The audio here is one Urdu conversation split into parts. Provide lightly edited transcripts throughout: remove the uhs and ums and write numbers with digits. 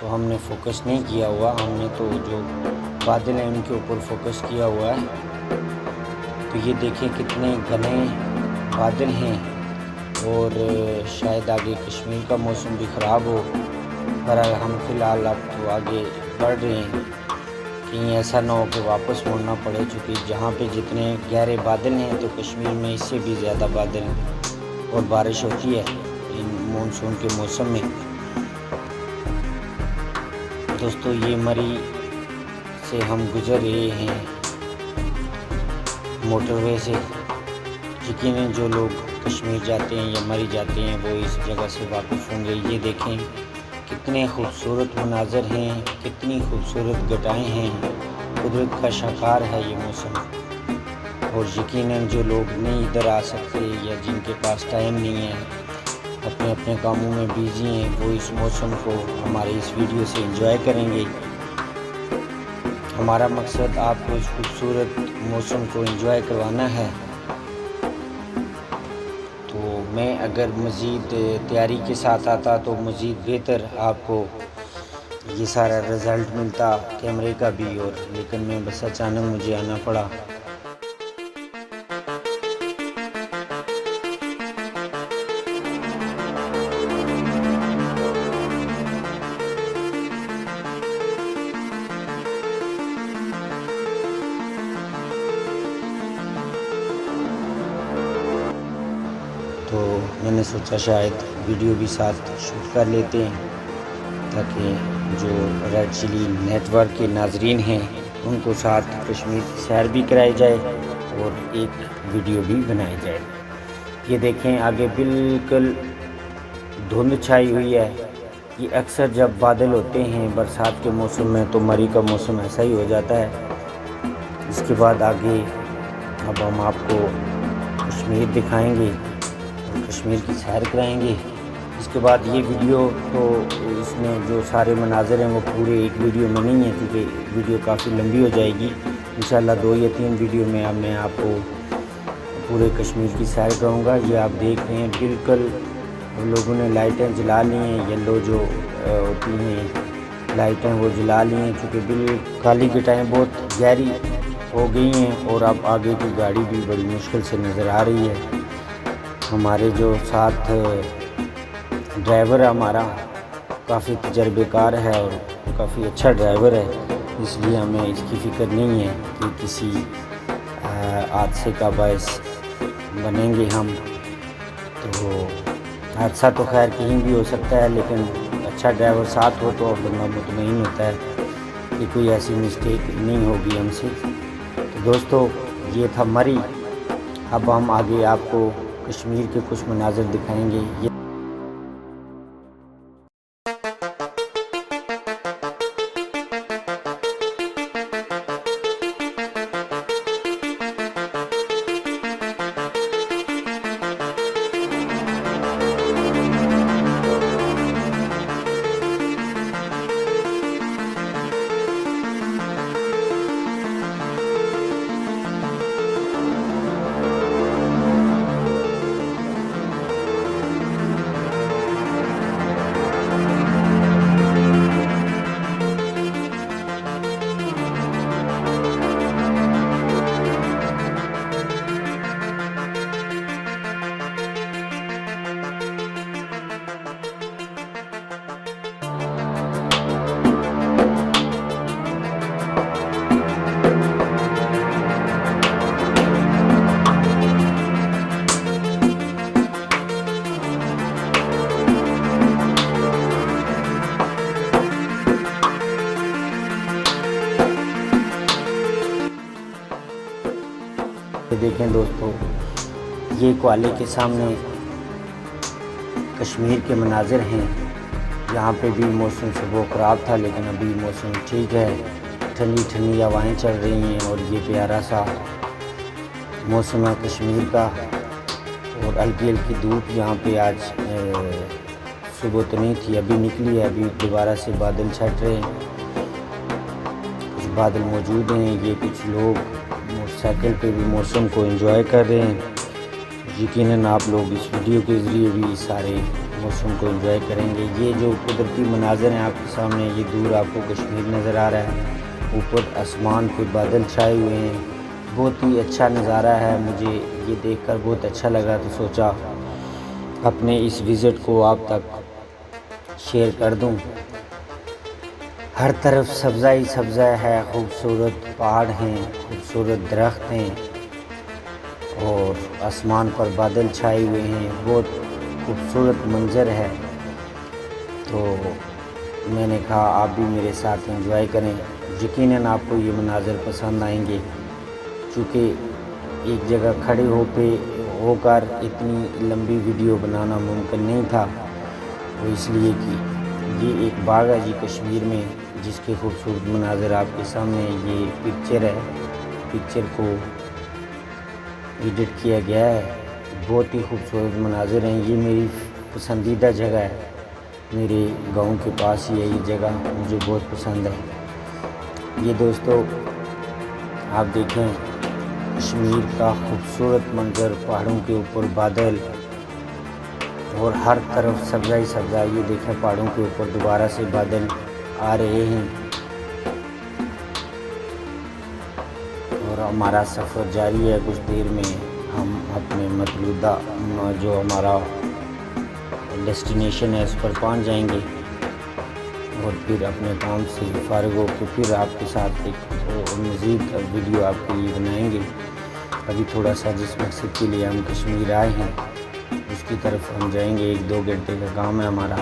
تو ہم نے فوکس نہیں کیا ہوا، ہم نے تو جو بادل ہیں ان کے اوپر فوکس کیا ہوا ہے۔ تو یہ دیکھیں کتنے گھنے بادل ہیں، اور شاید آگے کشمیر کا موسم بھی خراب ہو، پر ہم فی الحال اب تو آگے بڑھ رہے ہیں، کہیں ایسا نہ ہو کہ واپس مڑنا پڑے، چونکہ جہاں پہ جتنے گہرے بادل ہیں تو کشمیر میں اس سے بھی زیادہ بادل اور بارش ہوتی ہے ان مونسون کے موسم میں۔ دوستو یہ مری سے ہم گزر رہے ہیں موٹر وے سے، یقیناً جو لوگ کشمیر جاتے ہیں یا مری جاتے ہیں وہ اس جگہ سے واقف ہوں گے۔ یہ دیکھیں کتنے خوبصورت مناظر ہیں، کتنی خوبصورت گٹائیں ہیں، قدرت کا شاہکار ہے یہ موسم، اور یقیناً جو لوگ نہیں ادھر آ سکتے یا جن کے پاس ٹائم نہیں ہے، اپنے اپنے کاموں میں بیزی ہیں، وہ اس موسم کو ہمارے اس ویڈیو سے انجوائے کریں گے۔ ہمارا مقصد آپ کو اس خوبصورت موسم کو انجوائے کروانا ہے۔ تو میں اگر مزید تیاری کے ساتھ آتا تو مزید بہتر آپ کو یہ سارا رزلٹ ملتا کیمرے کا بھی، اور لیکن میں بس اچانک مجھے آنا پڑا۔ تو میں نے سوچا شاید ویڈیو بھی ساتھ شوٹ کر لیتے ہیں، تاکہ جو ریڈ چلی نیٹ ورک کے ناظرین ہیں ان کو ساتھ کشمیر کی سیر بھی کرائی جائے اور ایک ویڈیو بھی بنائی جائے۔ یہ دیکھیں آگے بالکل دھند چھائی ہوئی ہے۔ یہ اکثر جب بادل ہوتے ہیں برسات کے موسم میں تو مری کا موسم ایسا ہی ہو جاتا ہے۔ اس کے بعد آگے اب ہم آپ کو کشمیر دکھائیں گے، کشمیر کی سیر کرائیں گے۔ اس کے بعد یہ ویڈیو تو اس میں جو سارے مناظر ہیں وہ پورے ایک ویڈیو میں نہیں ہے، کیونکہ ویڈیو کافی لمبی ہو جائے گی۔ انشاءاللہ 2 یا 3 ویڈیو میں اب میں آپ کو پورے کشمیر کی سیر کروں گا۔ یہ آپ دیکھ رہے ہیں بالکل لوگوں نے لائٹیں جلا لی ہیں، یلو جو ہوتی ہیں لائٹیں وہ جلا لی ہیں، چونکہ بالکل کالی گٹائیں بہت گہری ہو گئی ہیں، اور اب آگے کی گاڑی بھی بڑی مشکل سے نظر آ رہی ہے۔ ہمارے جو ساتھ ڈرائیور ہمارا کافی تجربے کار ہے اور کافی اچھا ڈرائیور ہے، اس لیے ہمیں اس کی فکر نہیں ہے کہ کسی حادثے کا باعث بنیں گے ہم۔ تو حادثہ تو خیر کہیں بھی ہو سکتا ہے، لیکن اچھا ڈرائیور ساتھ ہو تو بندہ مطمئن ہوتا ہے کہ کوئی ایسی مسٹیک نہیں ہوگی ہم سے۔ تو دوستو یہ تھا مری، اب ہم آگے آپ کو کشمیر کے کچھ مناظر دکھائیں گے۔ دیکھیں دوستو یہ کوالے کے سامنے کشمیر کے مناظر ہیں۔ یہاں پہ بھی موسم سے وہ خراب تھا، لیکن ابھی موسم ٹھیک ہے، ٹھنڈی ٹھنڈی ہوائیں چل رہی ہیں، اور یہ پیارا سا موسم ہے کشمیر کا۔ اور ہلکی ہلکی دھوپ یہاں پہ آج صبح تو نہیں تھی، ابھی نکلی ہے، ابھی دوبارہ سے بادل چھٹ رہے ہیں، کچھ بادل موجود ہیں۔ یہ کچھ لوگ موٹر سائیکل پہ بھی موسم کو انجوائے کر رہے ہیں۔ یقیناً آپ لوگ اس ویڈیو کے ذریعے بھی سارے موسم کو انجوائے کریں گے۔ یہ جو قدرتی مناظر ہیں آپ کے سامنے، یہ دور آپ کو کشمیر نظر آ رہا ہے، اوپر آسمان پہ بادل چھائے ہوئے ہیں، بہت ہی اچھا نظارہ ہے۔ مجھے یہ دیکھ کر بہت اچھا لگا تو سوچا اپنے اس وزٹ کو آپ تک شیئر کر دوں۔ ہر طرف سبزہ ہی سبزہ ہے، خوبصورت پہاڑ ہیں، خوبصورت درخت ہیں اور آسمان پر بادل چھائے ہوئے ہیں، بہت خوبصورت منظر ہے۔ تو میں نے کہا آپ بھی میرے ساتھ انجوائے کریں، یقیناً آپ کو یہ مناظر پسند آئیں گے، چونکہ ایک جگہ کھڑے ہو کر اتنی لمبی ویڈیو بنانا ممکن نہیں تھا، وہ اس لیے کہ یہ ایک باغ ہے جی کشمیر میں، جس کے خوبصورت مناظر آپ کے سامنے یہ پکچر ہے، پکچر کو ایڈٹ کیا گیا ہے، بہت ہی خوبصورت مناظر ہیں۔ یہ میری پسندیدہ جگہ ہے، میرے گاؤں کے پاس ہی ہے یہ جگہ، مجھے بہت پسند ہے۔ یہ دوستو آپ دیکھیں کشمیر کا خوبصورت منظر، پہاڑوں کے اوپر بادل اور ہر طرف سبزہ ہی سبزہ۔ یہ دیکھیں پہاڑوں کے اوپر دوبارہ سے بادل آ رہے ہیں اور ہمارا سفر جاری ہے۔ کچھ دیر میں ہم اپنے مطلوبہ جو ہمارا ڈیسٹینیشن ہے اس پر پہنچ جائیں گے اور پھر اپنے کام سے فارغ ہو کے پھر آپ کے ساتھ ایک مزید ویڈیو آپ کے لیے بنائیں گے۔ ابھی تھوڑا سا جس مقصد کے لیے ہم کشمیر آئے ہیں اس کی طرف ہم جائیں گے، 1-2 گھنٹے کا کام ہے ہمارا،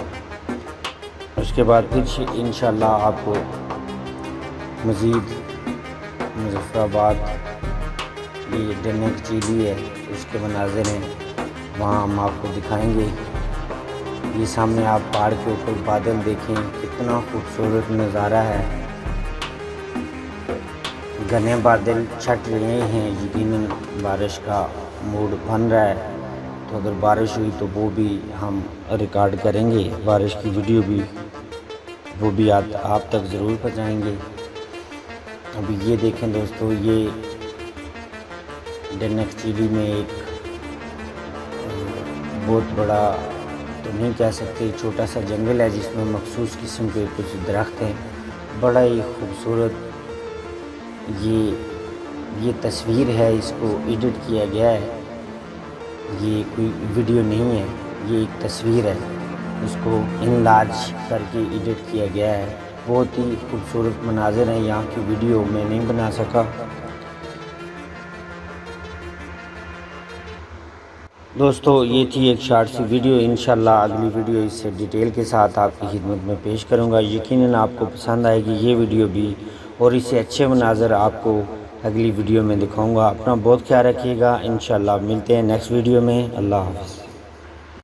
اس کے بعد پھر انشاءاللہ آپ کو مزید مظفر آباد یہ ڈنک چیلی ہے اس کے مناظر ہیں، وہاں ہم آپ کو دکھائیں گے۔ یہ سامنے آپ پہاڑ کے اوپر بادل دیکھیں، کتنا خوبصورت نظارہ ہے، گھنے بادل چھٹ رہے ہیں، یقیناً بارش کا موڈ بن رہا ہے، تو اگر بارش ہوئی تو وہ بھی ہم ریکارڈ کریں گے، بارش کی ویڈیو بھی وہ بھی آپ تک ضرور پہنچائیں گے۔ ابھی یہ دیکھیں دوستو، یہ ڈنک چیلی میں ایک بہت بڑا تو نہیں کہہ سکتے، چھوٹا سا جنگل ہے جس میں مخصوص قسم کے کچھ درخت ہیں، بڑا ہی خوبصورت یہ تصویر ہے، اس کو ایڈٹ کیا گیا ہے، یہ کوئی ویڈیو نہیں ہے، یہ ایک تصویر ہے، اس کو انلارج کر کے ایڈٹ کیا گیا ہے، بہت ہی خوبصورت مناظر ہیں، یہاں کی ویڈیو میں نہیں بنا سکا۔ دوستو یہ تھی ایک شارٹ سی ویڈیو، انشاءاللہ اگلی ویڈیو اس سے ڈیٹیل کے ساتھ آپ کی خدمت میں پیش کروں گا، یقیناً آپ کو پسند آئے گی یہ ویڈیو بھی، اور اس سے اچھے مناظر آپ کو اگلی ویڈیو میں دکھاؤں گا۔ اپنا بہت خیال رکھیے گا، انشاءاللہ ملتے ہیں نیکسٹ ویڈیو میں، اللہ حافظ۔